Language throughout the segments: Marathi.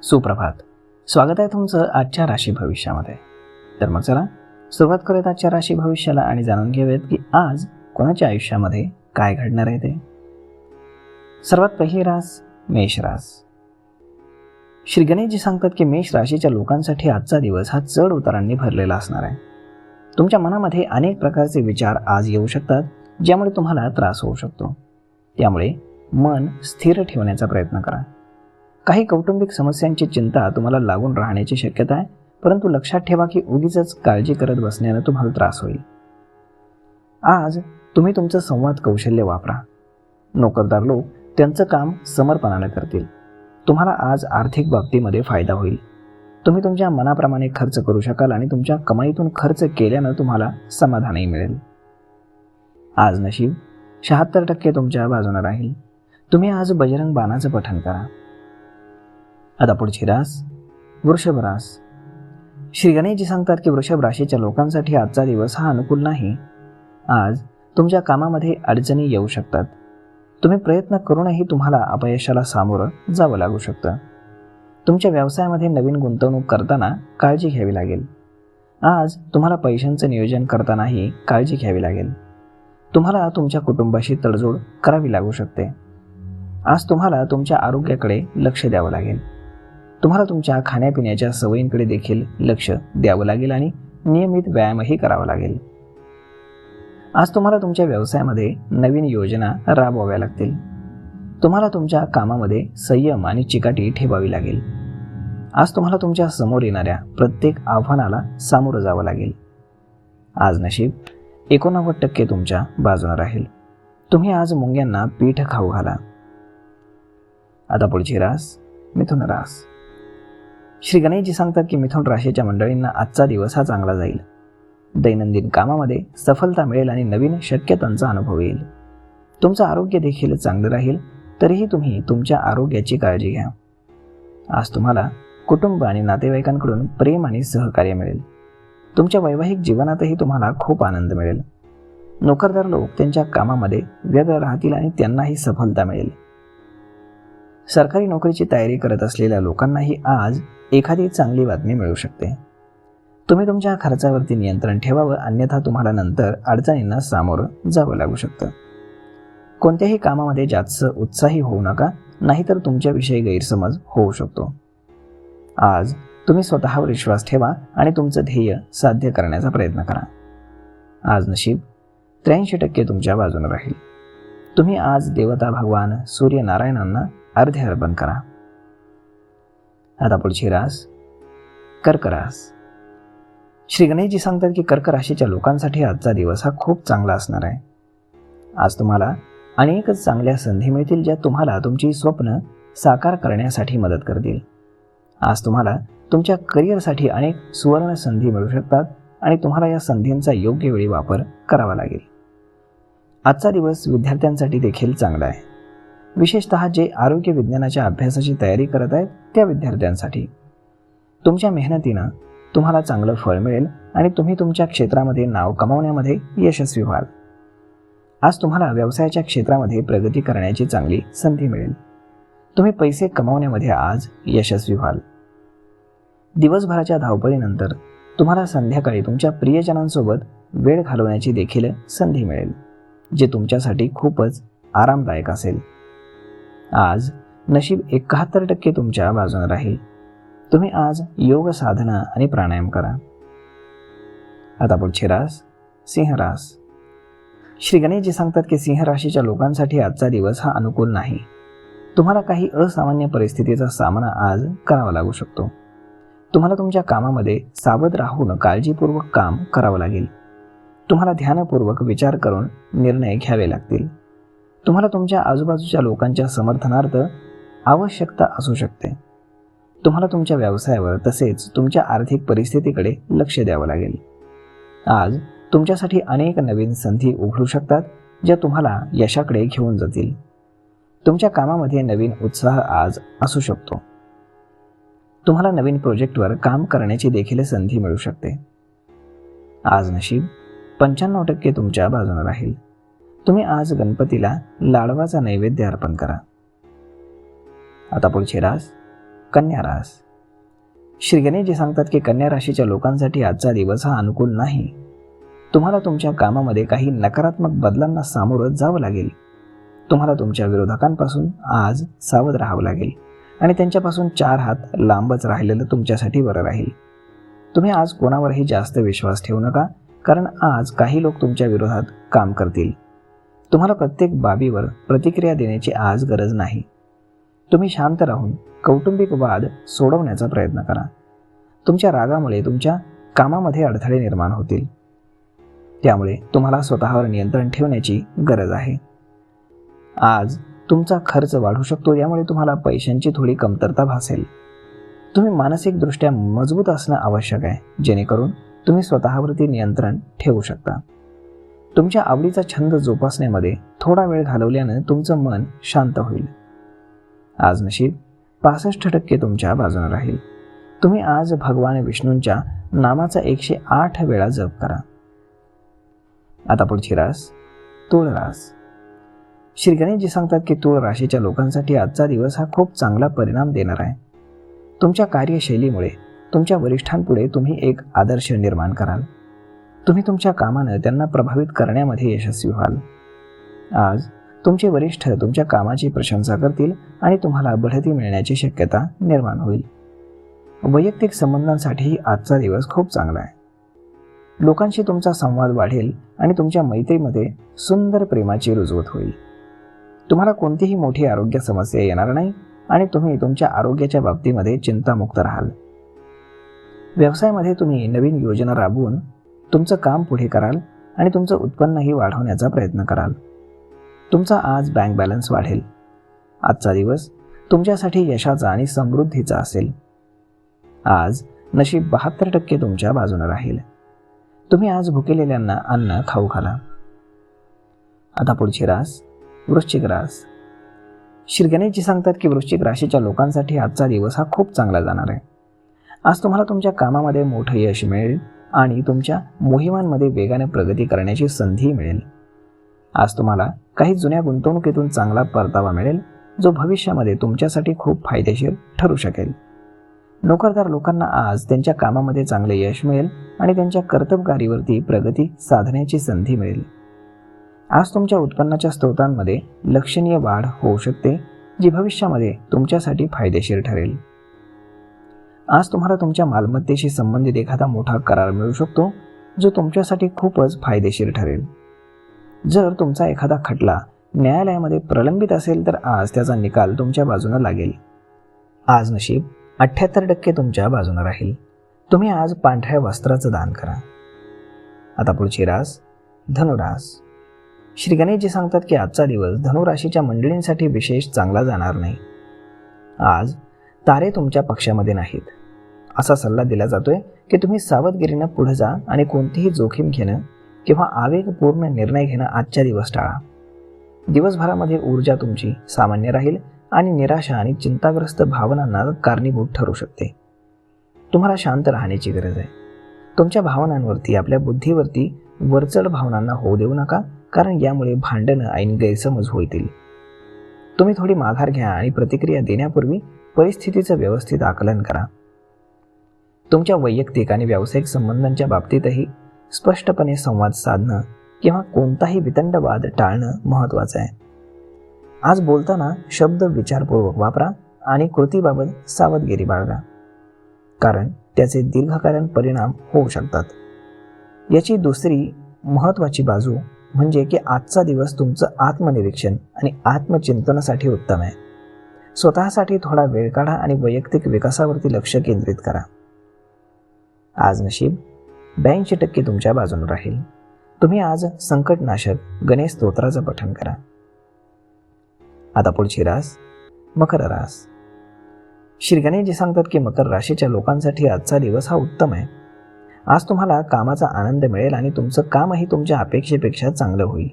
सुप्रभात. स्वागत आहे तुमचं आजच्या राशी भविष्यामध्ये. तर मग चला सुरुवात करूयात आजच्या राशी भविष्याला आणि जाणून घेऊयात की आज कोणाच्या आयुष्यामध्ये काय घडणार आहे ते. सर्वात पहिली रास मेष रास. श्री गणेशजी सांगतात की मेष राशीच्या लोकांसाठी आजचा दिवस हा चढ उतारांनी भरलेला असणार आहे. तुमच्या मनामध्ये अनेक प्रकारचे विचार आज येऊ शकतात, ज्यामुळे तुम्हाला त्रास होऊ शकतो. त्यामुळे मन स्थिर ठेवण्याचा प्रयत्न करा. काही कौटुंबिक समस्यांची चिंता तुम्हाला लागून राहण्याची शक्यता आहे, परंतु लक्षात ठेवा की उगीचच काळजी करत बसण्याने तुम्हाला त्रास होईल. आज तुम्ही तुमचं संवाद कौशल्य वापरा. नोकरदार लोक त्यांचं काम समर्पणाने करतील. तुम्हाला आज आर्थिक बाबतीमध्ये फायदा होईल. तुम्ही तुमच्या मनाप्रमाणे खर्च करू शकाल आणि तुमच्या कमाईतून खर्च केल्यानं तुम्हाला समाधानही मिळेल. आज नशीब 76% तुमच्या बाजूने राहील. तुम्ही आज बजरंग बाणाचं पठण करा. आता पुढची रास वृषभ रास. श्री गणेशजी सांगतात की वृषभ राशीच्या लोकांसाठी आजचा दिवस हा अनुकूल नाही. आज तुमच्या कामामध्ये अडचणी येऊ शकतात. तुम्ही प्रयत्न करूनही तुम्हाला अपयशाला सामोरं जावं लागू शकतं. तुमच्या व्यवसायामध्ये नवीन गुंतवणूक करताना काळजी घ्यावी लागेल. आज तुम्हाला पैशांचं नियोजन करतानाही काळजी घ्यावी लागेल. तुम्हाला तुमच्या कुटुंबाशी तडजोड करावी लागू शकते. आज तुम्हाला तुमच्या आरोग्याकडे लक्ष द्यावं लागेल. तुम्हाला तुमच्या खाण्यापिण्याच्या सवयींकडे देखील लक्ष द्यावं लागेल आणि नियमित व्यायामही करावा लागेल. आज तुम्हाला तुमच्या व्यवसायामध्ये नवीन योजना राबवाव्या लागतील. तुम्हाला तुमच्या कामामध्ये संयम आणि चिकाटी ठेवावी लागेल. आज तुम्हाला तुमच्या समोर येणाऱ्या प्रत्येक आव्हानाला सामोरं जावं लागेल. आज नशीब 89% तुमच्या बाजूने राहील. तुम्ही आज मुंग्यांना पीठ खाऊ घाला. आता पुढची रास मिथुन रास. श्री गणेशजी सांगतात की मिथुन राशीच्या मंडळींना आजचा दिवस हा चांगला जाईल. दैनंदिन कामामध्ये सफलता मिळेल आणि नवीन शक्यतांचा अनुभव येईल. तुमचं आरोग्य देखील चांगलं राहील, तरीही तुम्ही तुमच्या आरोग्याची काळजी घ्या. आज तुम्हाला कुटुंब आणि नातेवाईकांकडून प्रेम आणि सहकार्य मिळेल. तुमच्या वैवाहिक जीवनातही तुम्हाला खूप आनंद मिळेल. नोकरदार लोक त्यांच्या कामामध्ये व्यग्र राहतील आणि त्यांनाही सफलता मिळेल. सरकारी नोकरीची तयारी करत असलेल्या लोकांनाही आज एखादी चांगली बातमी मिळू शकते. तुम्ही तुमच्या खर्चावरती नियंत्रण ठेवावं, अन्यथा तुम्हाला नंतर अडचणींना सामोरं जावं लागू शकतं. कोणत्याही कामामध्ये जास्त उत्साही होऊ नका, नाहीतर तुमच्याविषयी गैरसमज होऊ शकतो. आज तुम्ही स्वतःवर विश्वास ठेवा आणि तुमचं ध्येय साध्य करण्याचा प्रयत्न करा. आज नशीब 83% तुमच्या बाजूने राहील. तुम्ही आज देवता भगवान सूर्यनारायणांना अर्घ्य अर्पण करा. आता पुढची रास कर्क रास. श्री गणेशजी सांगतात की कर्क राशीच्या लोकांसाठी आजचा दिवस हा खूप चांगला असणार आहे. आज तुम्हाला अनेकच चांगल्या संधी मिळतील, ज्या तुम्हाला तुमची स्वप्न साकार करण्यासाठी मदत करतील. आज तुम्हाला तुमच्या करिअरसाठी अनेक सुवर्ण संधी मिळू शकतात आणि तुम्हाला या संधींचा योग्य वेळी वापर करावा लागेल. आजचा दिवस विद्यार्थ्यांसाठी देखील चांगला आहे, विशेषतः जे आरोग्य विज्ञानाच्या अभ्यासाची तयारी करत आहेत त्या विद्यार्थ्यांसाठी. तुमच्या मेहनतीनं तुम्हाला चांगलं फळ मिळेल आणि तुम्ही तुमच्या क्षेत्रामध्ये नाव कमावण्यामध्ये यशस्वी व्हाल. आज तुम्हाला व्यवसायाच्या क्षेत्रामध्ये प्रगती करण्याची चांगली संधी मिळेल. तुम्ही पैसे कमावण्यामध्ये आज यशस्वी व्हाल. दिवसभराच्या धावपळीनंतर तुम्हाला संध्याकाळी तुमच्या प्रियजनांसोबत वेळ घालवण्याची देखील संधी मिळेल, जे तुमच्यासाठी खूपच आरामदायक असेल. आज नशीब 71% तुमच्या बाजूने राहील. तुम्ही आज योग साधना आणि प्राणायाम करा. आता पुढची रास सिंह रास. श्री गणेशजी सांगतात की सिंह राशीच्या लोकांसाठी आजचा दिवस हा अनुकूल नाही. तुम्हाला काही असामान्य परिस्थितीचा सामना आज करावा लागू शकतो. तुम्हाला तुमच्या कामामध्ये सावध राहून काळजीपूर्वक काम करावं लागेल. तुम्हाला ध्यानपूर्वक विचार करून निर्णय घ्यावे लागतील. तुम्हाला तुमच्या आजूबाजूच्या लोकांच्या समर्थनार्थ आवश्यकता असू शकते. तुम्हाला तुमच्या व्यवसायावर तसेच तुमच्या आर्थिक परिस्थितीकडे लक्ष द्यावं लागेल. आज तुमच्यासाठी अनेक नवीन संधी उघडू शकतात, ज्या तुम्हाला यशाकडे घेऊन जातील. तुमच्या कामामध्ये नवीन उत्साह आज असू शकतो. तुम्हाला नवीन प्रोजेक्टवर काम करण्याची देखील संधी मिळू शकते. आज नशीब 95% तुमच्या बाजूने राहील. तुम्ही आज गणपतीला लाडवाचा नैवेद्य अर्पण करा. आता पुढची रास कन्या रास. श्री गणेशजी सांगतात की कन्या राशीच्या लोकांसाठी आजचा दिवस हा अनुकूल नाही. तुम्हाला तुमच्या कामामध्ये काही नकारात्मक बदलांना सामोरं जावं लागेल. तुम्हाला तुमच्या विरोधकांपासून आज सावध राहावं लागेल आणि त्यांच्यापासून 4 हात लांबच राहिलेलं तुमच्यासाठी बरं राहील. तुम्ही आज कोणावरही जास्त विश्वास ठेवू नका, कारण आज काही लोक तुमच्या विरोधात काम करतील. तुम्हाला प्रत्येक बाबीवर प्रतिक्रिया देण्याची आज गरज नाही. तुम्ही शांत राहून कौटुंबिक वाद सोडवण्याचा प्रयत्न करा. तुमच्या रागामुळे तुमच्या कामामध्ये अडथळे निर्माण होतील. त्यामुळे तुम्हाला स्वतःवर नियंत्रण ठेवण्याची गरज आहे. आज तुमचा खर्च वाढू शकतो, यामुळे तुम्हाला पैशांची थोडी कमतरता भासेल. तुम्ही मानसिकदृष्ट्या मजबूत असणं आवश्यक आहे, जेणेकरून तुम्ही स्वतःवरती नियंत्रण ठेवू शकता. तुमच्या आवडीचा छंद जोपासण्यामध्ये थोडा वेळ घालवल्यानं तुमचं मन शांत होईल. आज नशीब 65% तुमच्या बाजूने राहील. तुम्ही आज भगवान विष्णूंच्या नामाचा 108 वेळा जप करा. आता पुढची रास तुळ रास. श्री गणेशजी सांगतात की तुळ राशीच्या लोकांसाठी आजचा दिवस हा खूप चांगला परिणाम देणार आहे. तुमच्या कार्यशैलीमुळे तुमच्या वरिष्ठांपुढे तुम्ही एक आदर्श निर्माण कराल. तुम्ही तुमच्या कामानं त्यांना प्रभावित करण्यामध्ये यशस्वी व्हाल. आज तुमचे वरिष्ठ तुमच्या कामाची प्रशंसा करतील आणि तुम्हाला बढती मिळण्याची शक्यता निर्माण होईल. वैयक्तिक संबंधांसाठीही आजचा दिवस खूप चांगला आहे. लोकांशी तुमचा संवाद वाढेल आणि तुमच्या मैत्रीमध्ये सुंदर प्रेमाची रुजवत होईल. तुम्हाला कोणतीही मोठी आरोग्य समस्या येणार नाही आणि तुम्ही तुमच्या आरोग्याच्या बाबतीमध्ये चिंतामुक्त राहाल. व्यवसायामध्ये तुम्ही नवीन योजना राबवून तुमचं काम पुढे कराल आणि तुमचं उत्पन्नही वाढवण्याचा प्रयत्न कराल. तुमचा आज बँक बॅलन्स वाढेल. आजचा दिवस तुमच्यासाठी यशाचा आणि समृद्धीचा असेल. आज नशीब 72% तुमच्या बाजूने राहील. तुम्ही आज भुकेलेल्यांना अन्न खाऊ घाला. आता पुढची रास वृश्चिक रास. श्री गणेशजी सांगतात की वृश्चिक राशीच्या लोकांसाठी आजचा दिवस हा खूप चांगला जाणार आहे. आज तुम्हाला तुमच्या कामामध्ये मोठं यश मिळेल आणि तुमच्या मोहिमांमध्ये वेगाने प्रगती करण्याची संधी मिळेल. आज तुम्हाला काही जुन्या गुंतवणुकीतून चांगला परतावा मिळेल, जो भविष्यामध्ये तुमच्यासाठी खूप फायदेशीर ठरू शकेल. नोकरदार लोकांना आज त्यांच्या कामामध्ये चांगले यश मिळेल आणि त्यांच्या कर्तबगारीवरती प्रगती साधण्याची संधी मिळेल. आज तुमच्या उत्पन्नाच्या स्रोतांमध्ये लक्षणीय वाढ होऊ शकते, जी भविष्यामध्ये तुमच्यासाठी फायदेशीर ठरेल. आज तुम्हाला तुमच्या मालमत्तेशी संबंधित एखादा मोठा करार मिळू शकतो, जो तुमच्यासाठी खूपच फायदेशीर ठरेल. जर तुमचा एखादा खटला न्यायालयामध्ये प्रलंबित असेल तर आज त्याचा निकाल तुमच्या बाजूने लागेल. आज नशीब 78% तुमच्या बाजूने राहील. तुम्ही आज पांढऱ्या वस्त्राचं दान करा. आता पुढची रास धनुरास. श्री गणेशजी सांगतात की आजचा दिवस धनुराशीच्या मंडळींसाठी विशेष चांगला जाणार नाही. आज तारे तुमच्या पक्षामध्ये नाहीत. असा सल्ला दिला जातोय की तुम्ही सावधगिरीनं पुढे जा आणि कोणतीही जोखीम घेणं किंवा आवेगपूर्ण निर्णय घेणं आजच्या दिवस टाळा. दिवसभरामध्ये ऊर्जा तुमची सामान्य राहील आणि निराशा आणि चिंताग्रस्त भावनांना कारणीभूत ठरू शकते. तुम्हाला शांत राहण्याची गरज आहे. तुमच्या भावनांवरती, आपल्या बुद्धीवरती वरचढ भावनांना होऊ देऊ नका, कारण यामुळे भांडणं आणि गैरसमज होतील. तुम्ही थोडी माघार घ्या आणि प्रतिक्रिया देण्यापूर्वी परिस्थितीचं व्यवस्थित आकलन करा. तुमच्या वैयक्तिक आणि व्यावसायिक संबंधांच्या बाबतीतही स्पष्टपणे संवाद साधणं किंवा कोणताही वितंडवाद टाळणं महत्त्वाचं आहे. आज बोलताना शब्द विचारपूर्वक वापरा आणि कृतीबाबत सावधगिरी बाळगा, कारण त्याचे दीर्घकालीन परिणाम होऊ शकतात. याची दुसरी महत्त्वाची बाजू म्हणजे की आजचा दिवस तुमचं आत्मनिरीक्षण आणि आत्मचिंतनासाठी उत्तम आहे. स्वतःसाठी थोडा वेळ काढा आणि वैयक्तिक विकासावरती लक्ष केंद्रित करा. आज नशीब 82% तुमच्या बाजूने राहील. तुम्ही आज संकटनाशक गणेश स्तोत्राचं पठण करा. आता पुढची रास मकर रास. श्री गणेशजी सांगतात की मकर राशीच्या लोकांसाठी आजचा दिवस हा उत्तम आहे. आज तुम्हाला कामाचा आनंद मिळेल आणि तुमचं कामही तुमच्या अपेक्षेपेक्षा चांगलं होईल.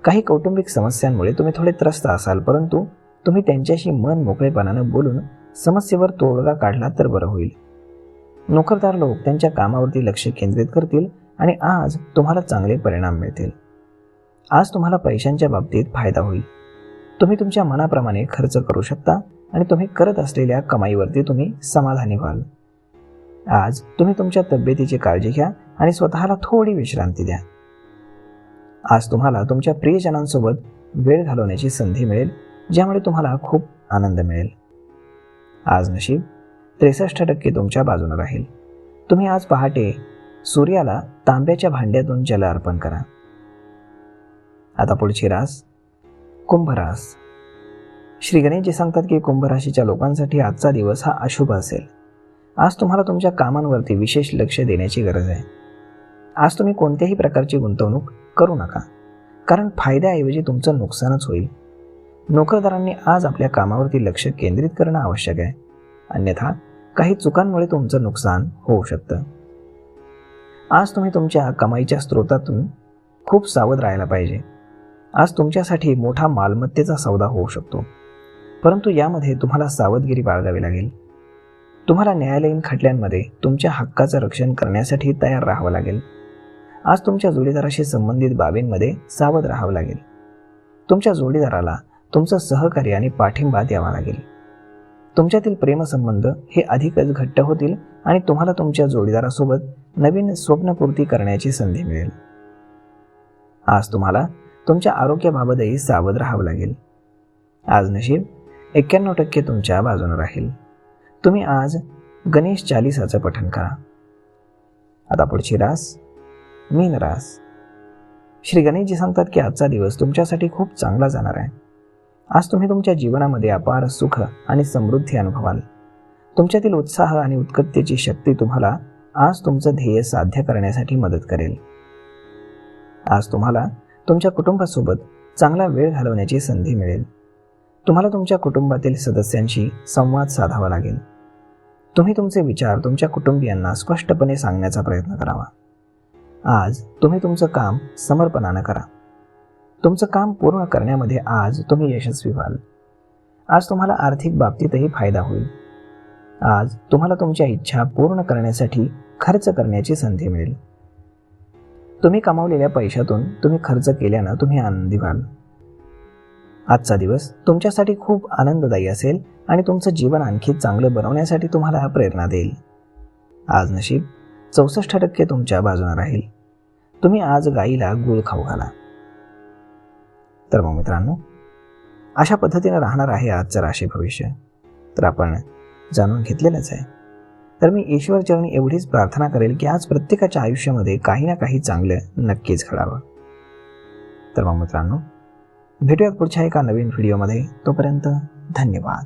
काही कौटुंबिक समस्यांमुळे तुम्ही थोडे त्रस्त असाल, परंतु तुम्ही त्यांच्याशी मन मोकळेपणानं बोलून समस्येवर तोडगा काढला तर बरं होईल. नोकरदार लोक त्यांच्या कामावरती लक्ष केंद्रित करतील आणि आज तुम्हाला चांगले परिणाम मिळतील. आज तुम्हाला पैशांच्या बाबतीत फायदा होईल. तुम्ही तुमच्या मनाप्रमाणे खर्च करू शकता आणि तुम्ही करत असलेल्या कमाईवरती तुम्ही समाधानी व्हाल. आज तुम्ही तुमच्या तब्येतीची काळजी घ्या आणि स्वतःला थोडी विश्रांती द्या. आज तुम्हाला तुमच्या प्रियजनांसोबत वेळ घालवण्याची संधी मिळेल, ज्यामुळे तुम्हाला खूप आनंद मिळेल. आज नशीब 63% तुमच्या बाजूने राहील. तुम्ही आज पहाटे सूर्याला तांब्याच्या भांड्यातून जल अर्पण करा. आता पुढची रास कुंभ रास. श्री गणेशजी सांगतात की कुंभ राशीच्या लोकांसाठी आजचा दिवस हा अशुभ असेल. आज तुम्हाला तुमच्या कामांवरती विशेष लक्ष देण्याची गरज आहे. आज तुम्ही कोणत्याही प्रकारची गुंतवणूक करू नका, कारण फायद्याऐवजी तुमचं नुकसानच होईल. नोकरदारांनी आज आपल्या कामावरती लक्ष केंद्रित करणं आवश्यक आहे, अन्यथा काही चुकांमुळे तुमचं नुकसान होऊ शकतं. आज तुम्ही तुमच्या कमाईच्या स्रोतातून खूप सावध राहायला पाहिजे. आज तुमच्यासाठी मोठा मालमत्तेचा सौदा होऊ शकतो, परंतु यामध्ये तुम्हाला सावधगिरी बाळगावी लागेल. तुम्हाला न्यायालयीन खटल्यांमध्ये तुमच्या हक्काचं रक्षण करण्यासाठी तयार राहावं लागेल. आज तुमच्या जोडीदाराशी संबंधित बाबींमध्ये सावध राहावं लागेल. तुमच्या जोडीदाराला तुमचं सहकार्य आणि पाठिंबा द्यावा लागेल. तुमच्यातील प्रेमसंबंध हे अधिकच घट्ट होतील आणि तुम्हाला तुमच्या जोडीदारासोबत नवीन स्वप्नपूर्ती करण्याची संधी मिळेल. आज तुम्हाला तुमच्या आरोग्याबाबतही सावध राहावं लागेल. आज नशीब 91% तुमच्या बाजूने राहील. तुम्ही आज गणेश चालीसाचं पठण करा. आता पुढची रास मीन रास. श्री गणेशजी सांगतात की आजचा दिवस तुमच्यासाठी खूप चांगला जाणार आहे. आज तुम्ही तुमच्या जीवनामध्ये अपार सुख आणि समृद्धी अनुभवाल. तुमच्यातील उत्साह आणि उत्कटतेची शक्ती तुम्हाला आज तुमचं ध्येय साध्य करण्यासाठी मदत करेल. आज तुम्हाला तुमच्या कुटुंबासोबत चांगला वेळ घालवण्याची संधी मिळेल. तुम्हाला तुमच्या कुटुंबातील सदस्यांशी संवाद साधावा लागेल. तुम्ही तुमचे विचार तुमच्या कुटुंबियांना स्पष्टपणे सांगण्याचा प्रयत्न करावा. आज तुम्ही तुमचं काम समर्पणानं करा. तुमचं काम पूर्ण करण्यामध्ये आज तुम्ही यशस्वी व्हाल. आज तुम्हाला आर्थिक बाबतीतही फायदा होईल. आज तुम्हाला तुमच्या इच्छा पूर्ण करण्यासाठी खर्च करण्याची संधी मिळेल. तुम्ही कमावलेल्या पैशातून तुम्ही खर्च केल्यानं तुम्ही आनंदी व्हाल. आजचा दिवस तुमच्यासाठी खूप आनंददायी असेल आणि तुमचं जीवन आणखी चांगलं बनवण्यासाठी तुम्हाला प्रेरणा देईल. आज नशीब 64% तुमच्या बाजूने राहील. तुम्ही आज गाईला गूळ खाऊ घाला. तर मग मित्रांनो, अशा पद्धतीने राहणार आहे आजचं राशी भविष्य. तर आपण जाणून घेतलेलंच आहे. तर मी ईश्वरचरणी एवढीच प्रार्थना करेल की आज प्रत्येकाच्या आयुष्यामध्ये काही ना काही चांगलं नक्कीच घडावं. तर मग मित्रांनो, भेटूयात पुढच्या एका नवीन व्हिडिओमध्ये. तोपर्यंत धन्यवाद.